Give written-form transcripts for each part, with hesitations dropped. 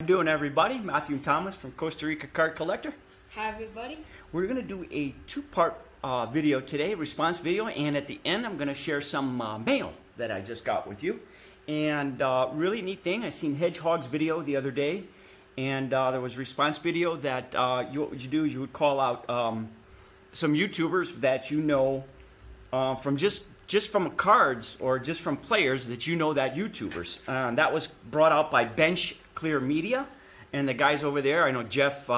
How you doing, everybody? Mathew and Thomas from Costa Rica Card Collector. Hi, everybody. We're going to do a two-part video today, response video, and at the end I'm going to share some mail that I just got with you. And really neat thing, I seen Hedgehog's video the other day, and there was a response video that what you do is you would call out some YouTubers that you know from just from cards or just from players that you know that YouTubers. That was brought out by Bench Clear Media, and the guys over there, I know Jeff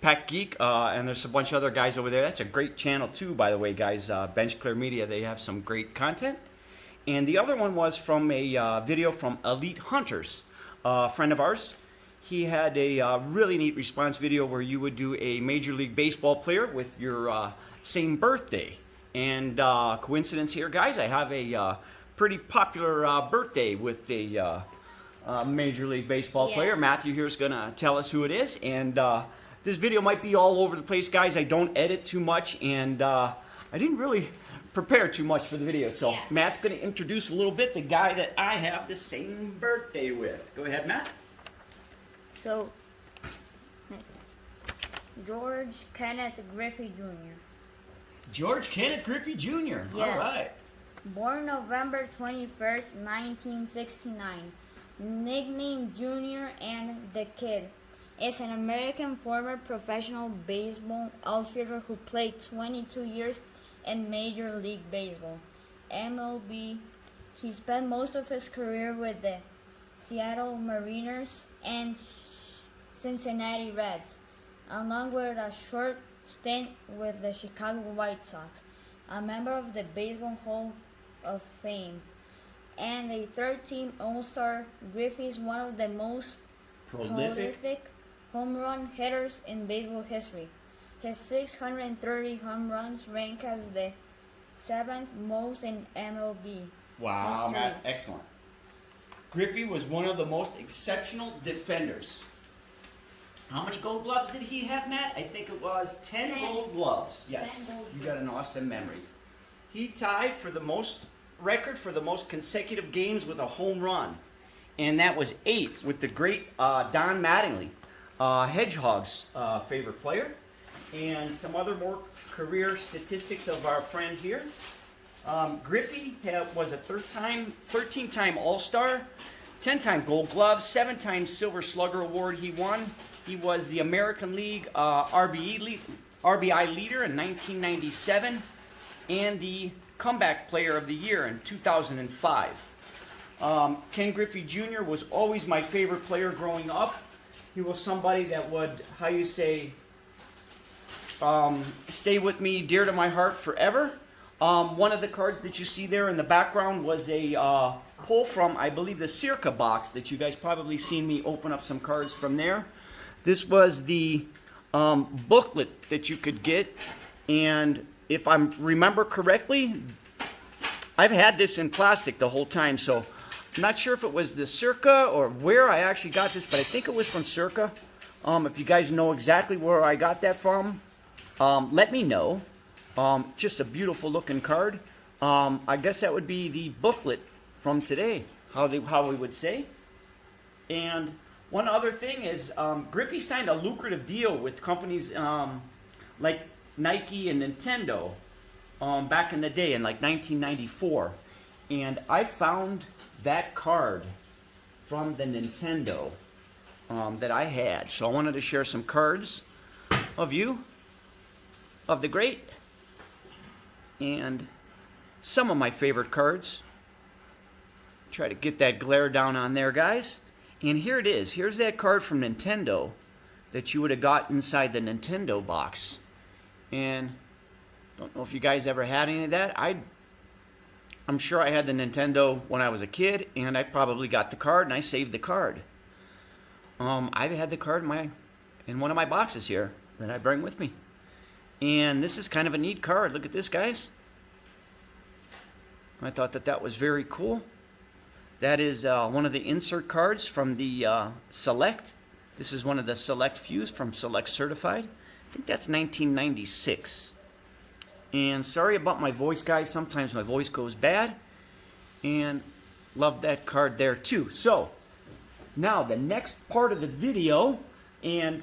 Pack Geek, and there's a bunch of other guys over there. That's a great channel too, by the way, guys. Bench Clear Media, they have some great content. And the other one was from a video from Elite Hunters, a friend of ours. He had a really neat response video where you would do a Major League Baseball player with your same birthday. And coincidence here, guys, I have a pretty popular birthday with a Major League Baseball player. Mathew here is going to tell us who it is. And this video might be all over the place, guys. I don't edit too much, and I didn't really prepare too much for the video. So Matt's going to introduce a little bit the guy that I have the same birthday with. Go ahead, Matt. So, George Kenneth Griffey Jr. George Kenneth Griffey Jr. Yeah. All right. Born November 21st, 1969. Nicknamed Junior and the Kid. Is an American former professional baseball outfielder who played 22 years in Major League Baseball, MLB. He spent most of his career with the Seattle Mariners and Cincinnati Reds, along with a short stint with the Chicago White Sox, a member of the Baseball Hall of Fame, and a third-team All-Star. Griffey is one of the most prolific home run hitters in baseball history. His 630 home runs rank as the 7th most in MLB Wow, history. Matt, excellent. Griffey was one of the most exceptional defenders. How many gold gloves did he have, Matt? I think it was 10 gold gloves. Yes, 10 gold you got an awesome memory. He tied for the most record for the most consecutive games with a home run, and that was 8 with the great Don Mattingly, Hedgehog's favorite player. And some other more career statistics of our friend here. Griffey was a 13-time All-Star, 10-time Gold Glove, 7-time Silver Slugger Award he won. He was the American League RBI leader in 1997 and the Comeback Player of the Year in 2005. Ken Griffey Jr. was always my favorite player growing up. He was somebody that would, how you say, stay with me, dear to my heart forever. One of the cards that you see there in the background was a pull from, I believe, the Circa box that you guys probably seen me open up some cards from there. This was the booklet that you could get, and if I remember correctly, I've had this in plastic the whole time, so I'm not sure if it was the Circa or where I actually got this, but I think it was from Circa. If you guys know exactly where I got that from, let me know. Just a beautiful looking card. I guess that would be the booklet from today, how we would say. And one other thing is Griffey signed a lucrative deal with companies like Nike and Nintendo back in the day in like 1994. And I found that card from the Nintendo that I had. So I wanted to share some cards of you, of the great, and some of my favorite cards. Try to get that glare down on there, guys. And here it is. Here's that card from Nintendo that you would have got inside the Nintendo box. And don't know if you guys ever had any of that. I'm sure I had the Nintendo when I was a kid, and I probably got the card and I saved the card. I've had the card in one of my boxes here that I bring with me. And this is kind of a neat card. Look at this, guys. I thought that was very cool. That is one of the insert cards from the Select. This is one of the Select Fews from Select Certified. I think that's 1996. And sorry about my voice, guys. Sometimes my voice goes bad. And love that card there, too. So, Now, the next part of the video, and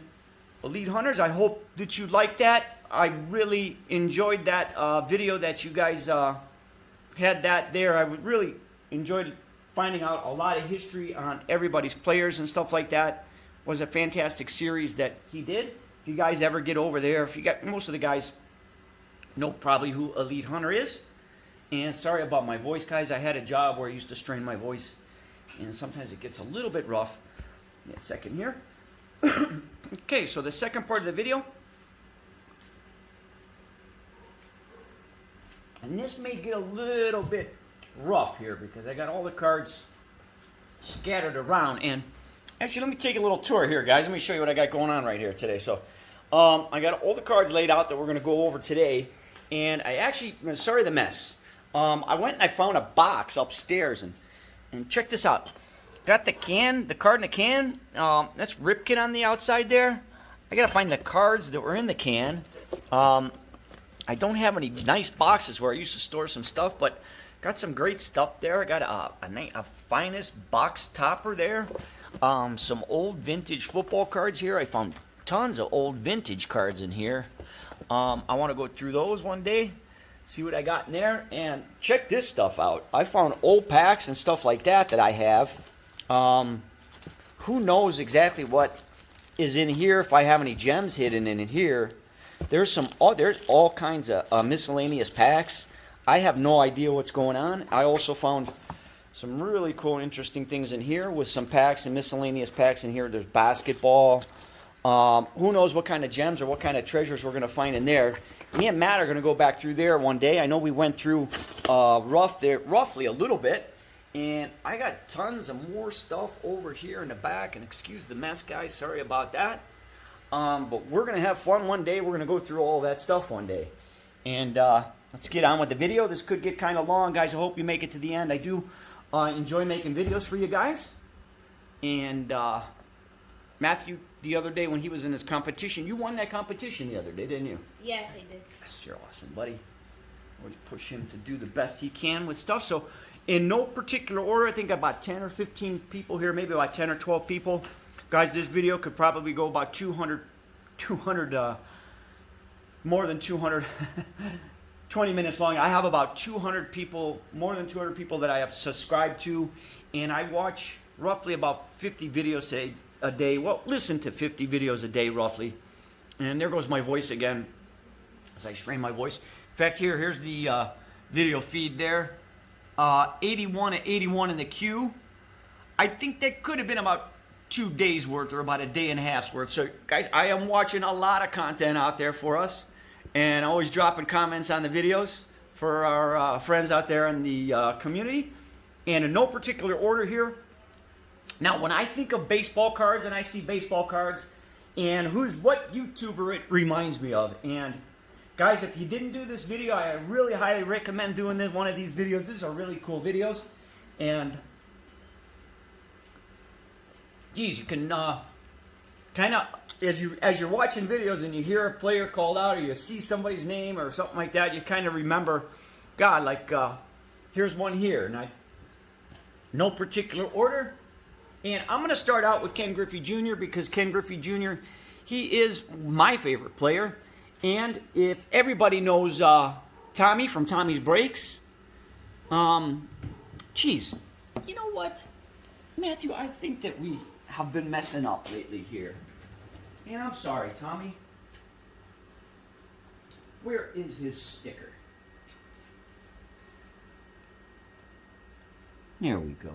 Elite Hunters, I hope that you liked that. I really enjoyed that video that you guys had that there. I really enjoyed finding out a lot of history on everybody's players and stuff like that. It was a fantastic series that he did. If you guys ever get over there, if you got, most of the guys know probably who Elite Hunter is. And sorry about my voice, guys. I had a job where I used to strain my voice, and sometimes it gets a little bit rough. Give me a second here. Okay, so the second part of the video, and this may get a little bit rough here because I got all the cards scattered around. And actually, let me take a little tour here, guys. Let me show you what I got going on right here today. So I got all the cards laid out that we're going to go over today. And I actually, sorry the mess. I went and I found a box upstairs, and check this out. Got the can, the card in the can. That's Ripken on the outside there. I gotta find the cards that were in the can. I don't have any nice boxes where I used to store some stuff, but got some great stuff there. I got a finest box topper there. Some old vintage football cards here. I found tons of old vintage cards in here. I want to go through those one day, see what I got in there, and check this stuff out. I found old packs and stuff like that I have. Who knows exactly what is in here, if I have any gems hidden in here. There's all kinds of miscellaneous packs. I have no idea what's going on. I also found some really cool, interesting things in here with some packs and miscellaneous packs in here. There's basketball. Who knows what kind of gems or what kind of treasures we're going to find in there. Me and Matt are going to go back through there one day. I know we went through roughly a little bit. And I got tons of more stuff over here in the back. And excuse the mess, guys. Sorry about that. But we're going to have fun one day. We're going to go through all that stuff one day. And let's get on with the video. This could get kind of long, guys. I hope you make it to the end. I do enjoy making videos for you guys. And Mathew, the other day when he was in his competition, you won that competition the other day, didn't you? Yes, I did. Yes, you're awesome, buddy. Always push him to do the best he can with stuff. So in no particular order, I think about 10 or 15 people here, maybe about 10 or 12 people. Guys, this video could probably go about 200, more than 200, 20 minutes long. I have about 200 people, more than 200 people that I have subscribed to, and I watch roughly about 50 videos a day. Well, listen to 50 videos a day, roughly. And there goes my voice again, as I strain my voice. In fact, here's the video feed there. 81 at 81 in the queue. I think that could have been about 2 days worth or about a day and a half's worth. So guys, I am watching a lot of content out there for us, and always dropping comments on the videos for our friends out there in the community. And in no particular order here. Now, when I think of baseball cards and I see baseball cards, and what YouTuber it reminds me of. And guys, if you didn't do this video, I really highly recommend doing one of these videos. These are really cool videos. And geez, you can kind of, as you're watching videos and you hear a player called out or you see somebody's name or something like that, you kind of remember, God, like here's one here. And no particular order. And I'm going to start out with Ken Griffey Jr. because Ken Griffey Jr., he is my favorite player. And if everybody knows Tommy from Tommy's Breaks, geez, you know what, Mathew, I think that we have been messing up lately here. And I'm sorry, Tommy. Where is his sticker? There we go.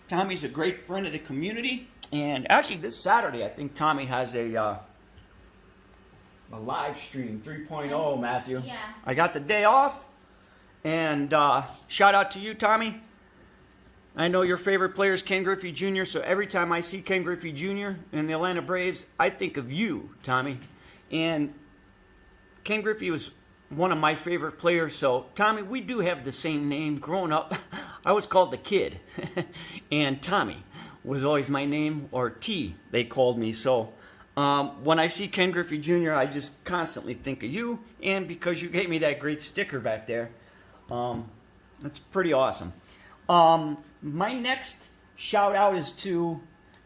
Tommy's a great friend of the community. And actually, this Saturday, I think Tommy has a live stream 3.0, Mathew. Yeah. I got the day off. And shout out to you, Tommy. I know your favorite player is Ken Griffey Jr., so every time I see Ken Griffey Jr. in the Atlanta Braves, I think of you, Tommy. And Ken Griffey was one of my favorite players, so Tommy, we do have the same name. Growing up, I was called the Kid, and Tommy was always my name, or T, they called me. So when I see Ken Griffey Jr., I just constantly think of you, and because you gave me that great sticker back there, that's pretty awesome. My next shout out is to,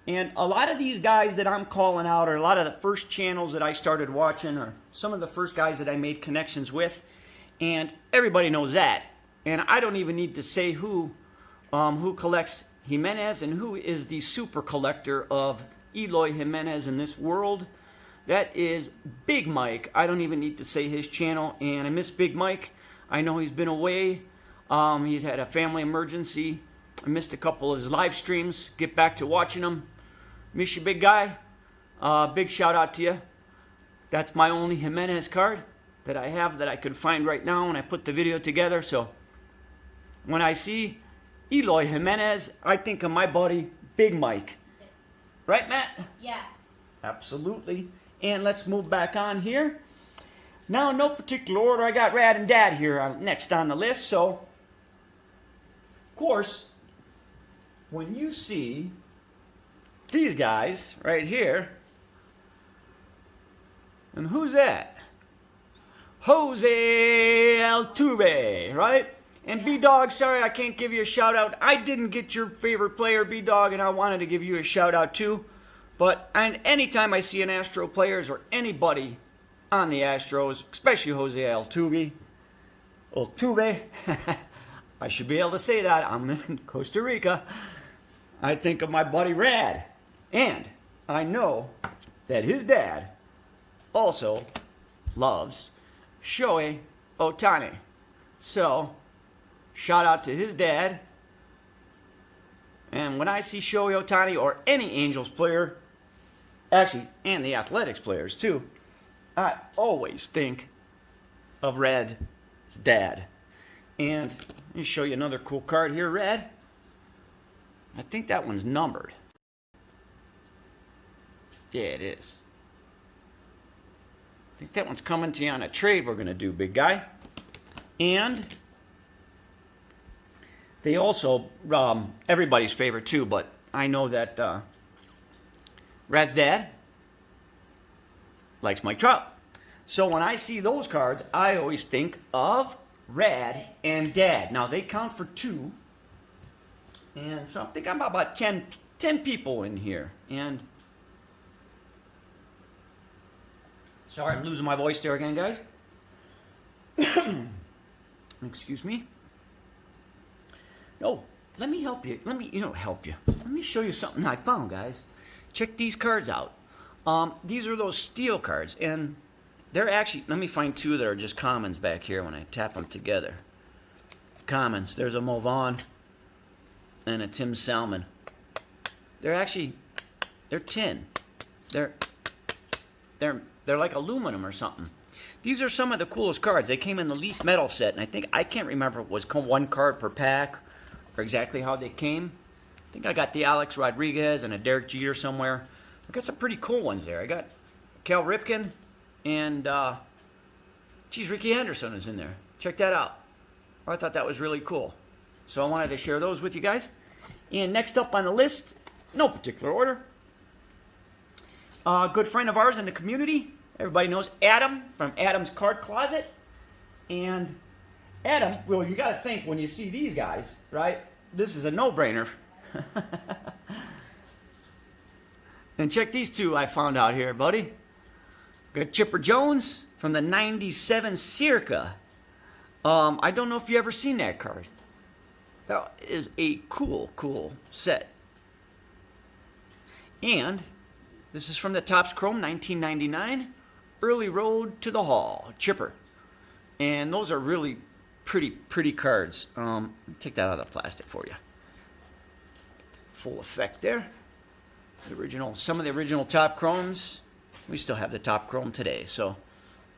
and a lot of these guys that I'm calling out are a lot of the first channels that I started watching, or some of the first guys that I made connections with, and everybody knows that. And I don't even need to say who collects Jimenez and who is the super collector of Eloy Jimenez in this world. That is Big Mike. I don't even need to say his channel, and I miss Big Mike. I know he's been away. He's had a family emergency. I missed a couple of his live streams. Get back to watching them. Miss you, big guy. Big shout out to you. That's my only Jimenez card that I have that I could find right now when I put the video together. So when I see Eloy Jimenez, I think of my buddy Big Mike. Right, Matt? Yeah. Absolutely. And let's move back on here. Now, in no particular order, I got Rad and Dad here next on the list. So, of course, when you see these guys right here, and who's that? Jose Altuve, right? And B-Dog, sorry I can't give you a shout out. I didn't get your favorite player, B-Dog, and I wanted to give you a shout out too. But anytime I see an Astro players or anybody on the Astros, especially Jose Altuve, I should be able to say that. I'm in Costa Rica. I think of my buddy Rad. And I know that his dad also loves Shohei Ohtani. So, shout out to his dad. And when I see Shohei Ohtani or any Angels player, actually, and the Athletics players too, I always think of Rad's dad. And let me show you another cool card here, Rad. I think that one's numbered. Yeah, it is. I think that one's coming to you on a trade we're going to do, big guy. And they also, everybody's favorite too, but I know that Rad's dad likes Mike Trout. So when I see those cards, I always think of Rad and Dad. Now they count for 2. And so I think I'm about 10 people in here. And sorry, I'm losing my voice there again, guys. Excuse me. No, let me help you. Let me show you something I found, guys. Check these cards out. These are those steel cards, and they're actually, let me find 2 that are just commons back here when I tap them together. Commons. There's a Mo Vaughn and a Tim Salmon. They're tin. They're like aluminum or something. These are some of the coolest cards. They came in the Leaf Metal set, and I can't remember if it was 1 card per pack or exactly how they came. I think I got the Alex Rodriguez and a Derek Jeter somewhere. I got some pretty cool ones there. I got Cal Ripken and Ricky Henderson is in there. Check that out. I thought that was really cool. So I wanted to share those with you guys. And next up on the list, no particular order, a good friend of ours in the community. Everybody knows Adam from Adam's Card Closet. And Adam, well, you got to think when you see these guys, right? This is a no-brainer. And check these 2 I found out here, buddy. Got Chipper Jones from the 97 Circa. I don't know if you ever seen that card. That is a cool set. And this is from the Topps Chrome 1999. Early Road to the Hall, Chipper. And those are really pretty cards. Take that out of the plastic for you. Full effect there. Some of the original Top Chromes. We still have the Top Chrome today. So,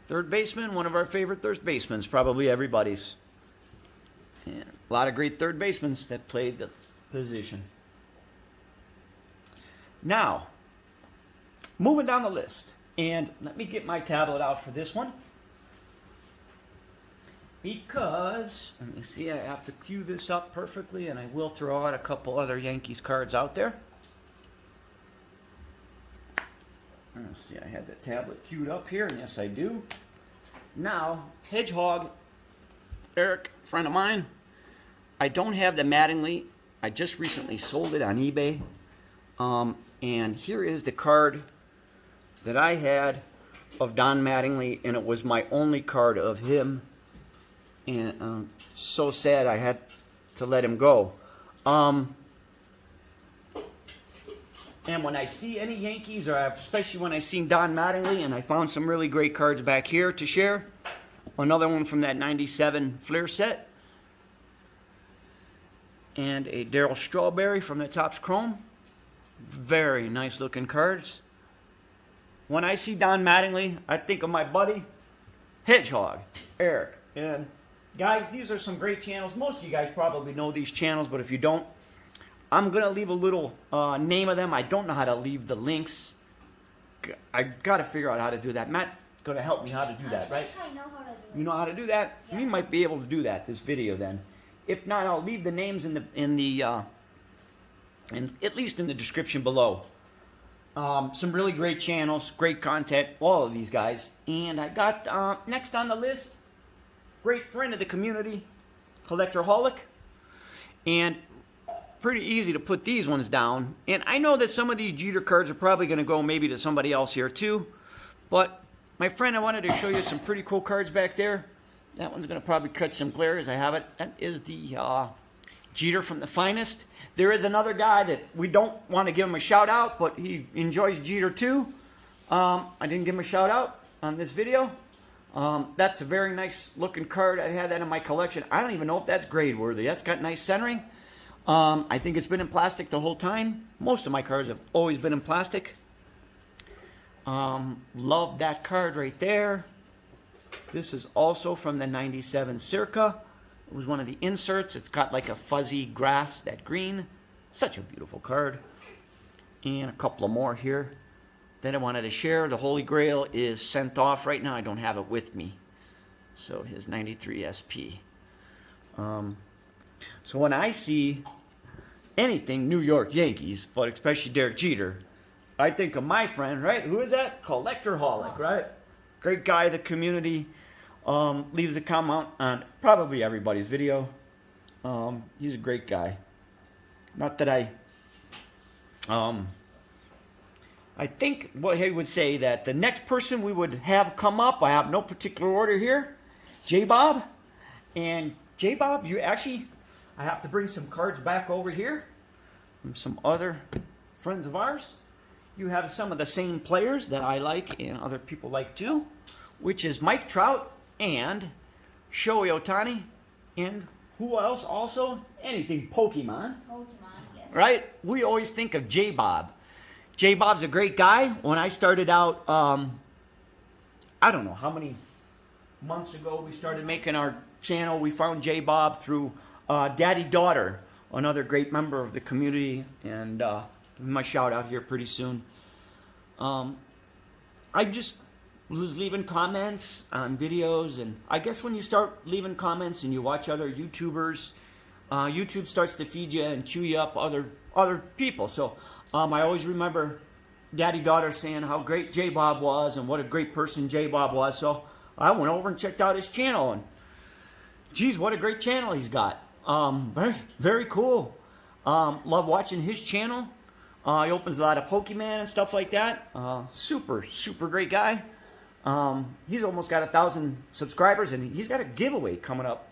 third baseman, one of our favorite third basemen, probably everybody's. And a lot of great third basemen that played the position. Now, moving down the list. And let me get my tablet out for this one. Because, let me see, I have to cue this up perfectly, and I will throw out a couple other Yankees cards out there. Let's see, I had the tablet queued up here, and yes, I do. Now, Hedgehog, Eric, friend of mine, I don't have the Mattingly I just recently sold it on eBay. And here is the card that I had of Don Mattingly, and it was my only card of him. And so sad I had to let him go. And when I see any Yankees, or especially when I seen Don Mattingly, and I found some really great cards back here to share. Another one from that 97 Flair set. And a Darryl Strawberry from the Topps Chrome. Very nice looking cards. When I see Don Mattingly, I think of my buddy, Hedgehog, Eric. And guys, these are some great channels. Most of you guys probably know these channels, but if you don't, I'm going to leave a little name of them. I don't know how to leave the links. I got to figure out how to do that. Matt's going to help me how to do that, right? I know how to do it. You know how to do that? Yeah. You might be able to do that this video then. If not, I'll leave the names at least in the description below. Some really great channels, great content, all of these guys. And I got next on the list, great friend of the community, collectorholic. And pretty easy to put these ones down. And I know that some of these Jeter cards are probably going to go maybe to somebody else here too. But my friend, I wanted to show you some pretty cool cards back there. That one's going to probably catch some glare as I have it. That is the Jeter from the Finest. There is another guy that we don't want to give him a shout out, but he enjoys Jeter too. I didn't give him a shout out on this video. That's a very nice looking card. I had that in my collection. I don't even know if that's grade worthy. That's got nice centering. I think it's been in plastic the whole time. Most of my cards have always been in plastic. Love that card right there. This is also from the 97 Circa. It was one of the inserts. It's got like a fuzzy grass, that green. Such a beautiful card. And a couple of more here that I wanted to share. The Holy Grail is sent off right now. I don't have it with me. So his 93 SP. So when I see anything New York Yankees, but especially Derek Jeter, I think of my friend, right? Who is that? Collectorholic, right? Great guy of the community. Leaves a comment on probably everybody's video. He's a great guy. Not that I think what he would say that the next person we would have come up, I have no particular order here, J-Bob. And J-Bob, you actually, I have to bring some cards back over here from some other friends of ours. You have some of the same players that I like and other people like too, which is Mike Trout and Shohei Ohtani, and who else also? Anything Pokemon. Pokemon, yes. Right? We always think of J-Bob. J-Bob's a great guy. When I started out, I don't know how many months ago we started making our channel. We found J-Bob through Daddy Daughter, another great member of the community, and give him a shout out here pretty soon. I just was leaving comments on videos, and I guess when you start leaving comments and you watch other YouTubers, YouTube starts to feed you and cue you up other people. So I always remember Daddy Daughter saying how great J-Bob was and what a great person J-Bob was. So I went over and checked out his channel, and geez, what a great channel he's got. Very, very cool. Love watching his channel. He opens a lot of Pokemon and stuff like that. Super, super great guy. He's almost got 1,000 subscribers, and he's got a giveaway coming up.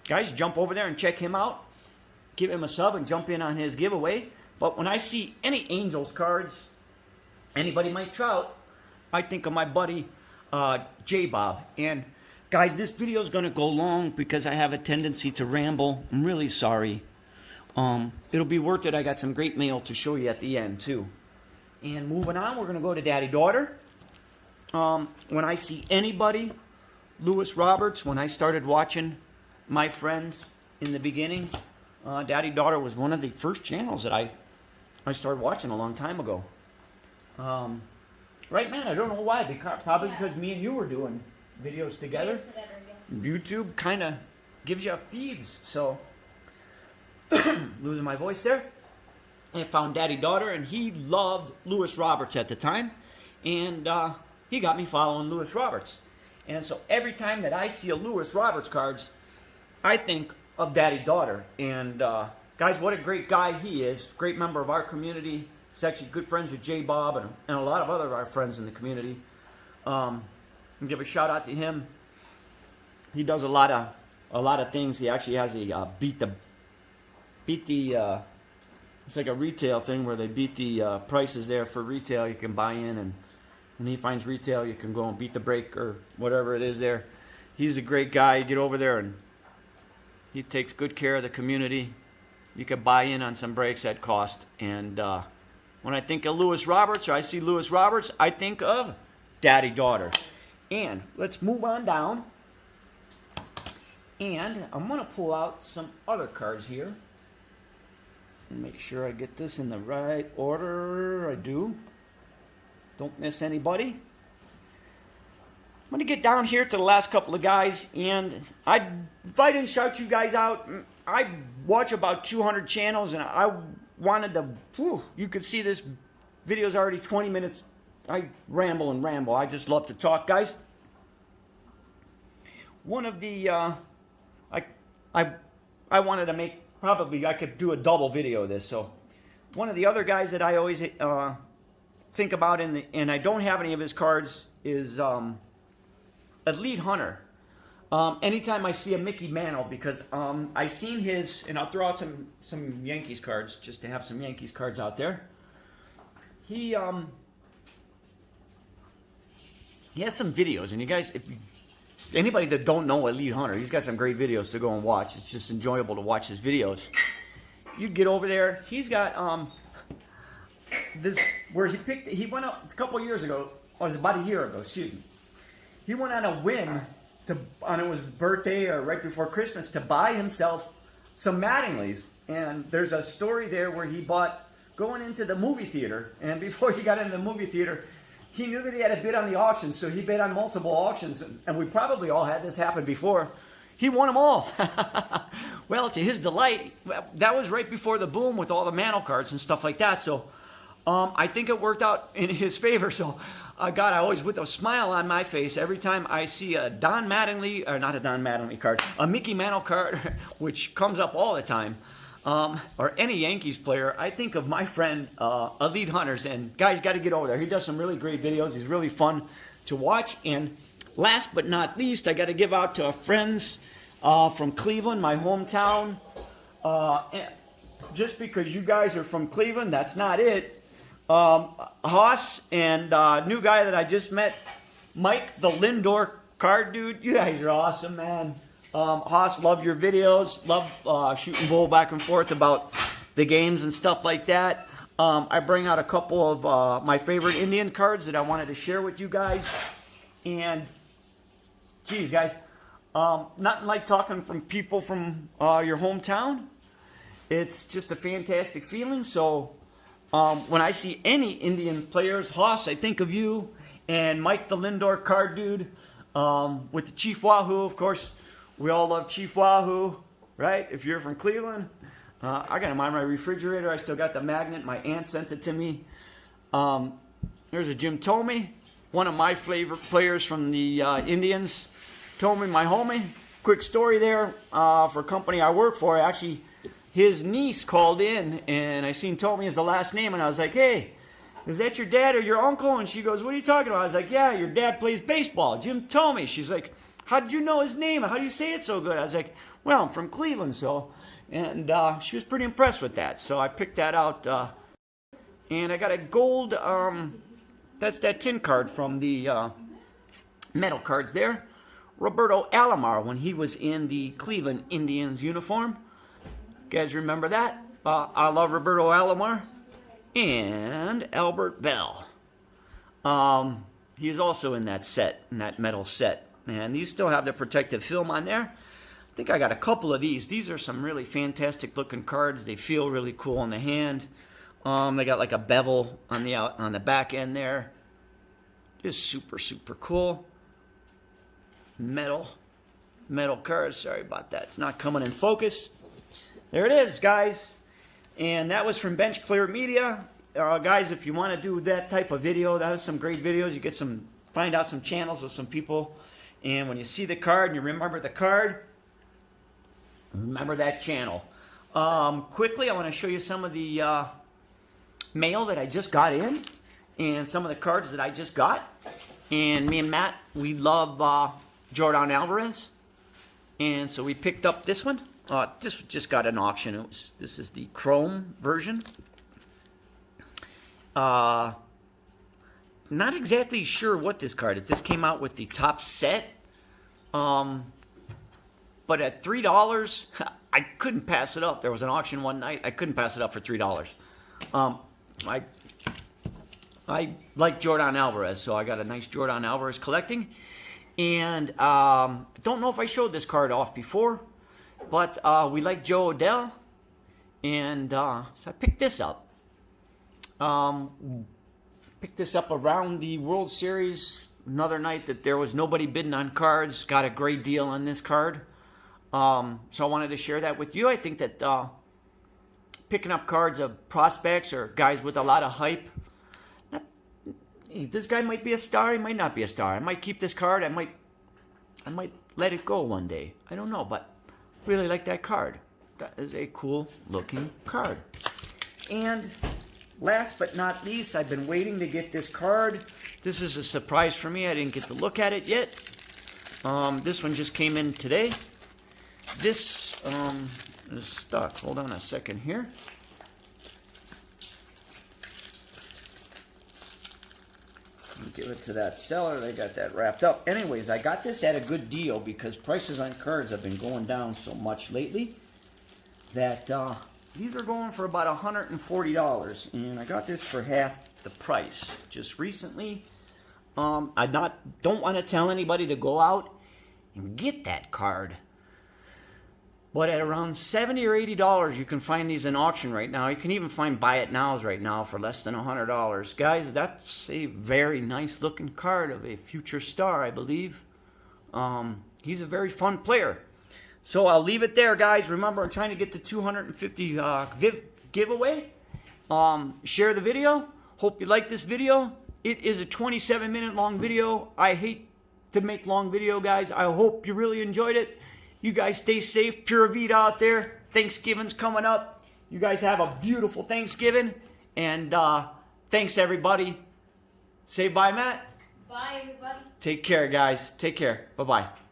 Guys, jump over there and check him out. Give him a sub and jump in on his giveaway. But when I see any Angels cards, anybody Mike Trout, I think of my buddy J-Bob. And guys, this video is going to go long because I have a tendency to ramble. I'm really sorry. It'll be worth it. I got some great mail to show you at the end too. And moving on, we're going to go to Daddy Daughter. When I see anybody, Lewis Roberts, when I started watching my friends in the beginning, Daddy Daughter was one of the first channels that I started watching a long time ago. Right, man? I don't know why. Probably because me and you were doing videos together. YouTube kind of gives you feeds. So, losing my voice there. I found Daddy Daughter, and he loved Lewis Roberts at the time. And he got me following Lewis Roberts. And so every time that I see a Lewis Roberts cards, I think of Daddy Daughter. And guys, what a great guy he is. Great member of our community. He's actually good friends with J. Bob and a lot of other our friends in the community. And give a shout out to him. He does a lot of things. He actually has a beat the it's like a retail thing where they beat the prices there for retail. You can buy in, and when he finds retail, you can go and beat the break or whatever it is there. He's a great guy. You get over there and he takes good care of the community. You can buy in on some breaks at cost. And when I think of Lewis Roberts, or I see Lewis Roberts, I think of daddy-daughter. And let's move on down. And I'm going to pull out some other cards here. Make sure I get this in the right order. I do. Don't miss anybody. I'm going to get down here to the last couple of guys. And if I didn't shout you guys out, I watch about 200 channels. And I wanted to, you could see this video's already 20 minutes. I ramble and ramble. I just love to talk, guys. One of the, I wanted to make, probably I could do a double video of this. So one of the other guys that I always think about and I don't have any of his cards is Elite Hunter. Anytime I see a Mickey Mantle, because I seen his, and I'll throw out some Yankees cards just to have some Yankees cards out there. He has some videos, and you guys, anybody that don't know Elite Hunter, he's got some great videos to go and watch. It's just enjoyable to watch his videos. You get over there, he's got this where he went up a couple years ago, or it was about a year ago, excuse me. He went on a whim on his birthday or right before Christmas to buy himself some Mattinglys. And there's a story there where he bought going into the movie theater, and before he got into the movie theater, he knew that he had to bid on the auctions, so he bid on multiple auctions, and we probably all had this happen before. He won them all. Well, to his delight, that was right before the boom with all the Mantle cards and stuff like that, so I think it worked out in his favor. So, God, I always, with a smile on my face, every time I see a Don Mattingly, or not a Don Mattingly card, a Mickey Mantle card, which comes up all the time, or any Yankees player, I think of my friend Elite Hunters. And guys, got to get over there. He does some really great videos. He's really fun to watch. And last but not least, I got to give out to friends from Cleveland, my hometown. Just because you guys are from Cleveland, that's not it. Haas and new guy that I just met, Mike the Lindor card dude. You guys are awesome, man. Haas, love your videos. Love shooting bull back and forth about the games and stuff like that. I bring out a couple of my favorite Indian cards that I wanted to share with you guys. And, geez, guys, nothing like talking from people from your hometown. It's just a fantastic feeling. So when I see any Indian players, Haas, I think of you, and Mike the Lindor card dude with the Chief Wahoo, of course. We all love Chief Wahoo, right? If you're from Cleveland. I got him on my refrigerator. I still got the magnet. My aunt sent it to me. There's a Jim Thome, one of my favorite players from the Indians. Thome, my homie. Quick story there for a company I work for. Actually, his niece called in, and I seen Thome as the last name, and I was like, hey, is that your dad or your uncle? And she goes, what are you talking about? I was like, yeah, your dad plays baseball, Jim Thome. She's like, how did you know his name? How do you say it so good? I was like, well, I'm from Cleveland, so. And she was pretty impressed with that. So I picked that out. And I got a gold, that's that tin card from the metal cards there. Roberto Alomar, when he was in the Cleveland Indians uniform. You guys remember that? I love Roberto Alomar. And Albert Bell. He's also in that set, in that metal set. And these still have the protective film on there. I think I got a couple of these. These are some really fantastic looking cards. They feel really cool in the hand. They got like a bevel on the back end there. Just super, super cool. Metal cards. Sorry about that. It's not coming in focus. There it is, guys. And that was from Bench Clear Media. Guys, if you want to do that type of video, that is some great videos. You get find out some channels with some people. And when you see the card and you remember the card, remember that channel. Quickly, I want to show you some of the mail that I just got in and some of the cards that I just got. And me and Matt, we love Jordan Alvarez. And so we picked up this one. This just got an auction. This is the chrome version. Not exactly sure what this card is. This came out with the top set. But at $3, I couldn't pass it up. There was an auction one night. I couldn't pass it up for $3. I like Jordan Alvarez, so I got a nice Jordan Alvarez collecting. And don't know if I showed this card off before, but we like Joe Odell. And so I picked this up. Picked this up around the World Series. Another night that there was nobody bidding on cards. Got a great deal on this card. So I wanted to share that with you. I think that picking up cards of prospects or guys with a lot of hype, this guy might be a star, he might not be a star. I might keep this card, I might let it go one day. I don't know, but really like that card. That is a cool looking card. And last but not least, I've been waiting to get this card. This is a surprise for me. I didn't get to look at it yet. This one just came in today. This is stuck. Hold on a second here. I'll give it to that seller. They got that wrapped up. Anyways, I got this at a good deal because prices on cards have been going down so much lately that these are going for about $140. And I got this for half the price just recently. I don't want to tell anybody to go out and get that card. But at around $70 or $80, you can find these in auction right now. You can even find buy it nows right now for less than $100. Guys, that's a very nice looking card of a future star, I believe. He's a very fun player. So I'll leave it there, guys. Remember, I'm trying to get the 250 giveaway. Share the video. Hope you like this video. It is a 27-minute long video. I hate to make long video, guys. I hope you really enjoyed it. You guys stay safe. Pura vida out there. Thanksgiving's coming up. You guys have a beautiful Thanksgiving. And thanks, everybody. Say bye, Matt. Bye, everybody. Take care, guys. Take care. Bye-bye.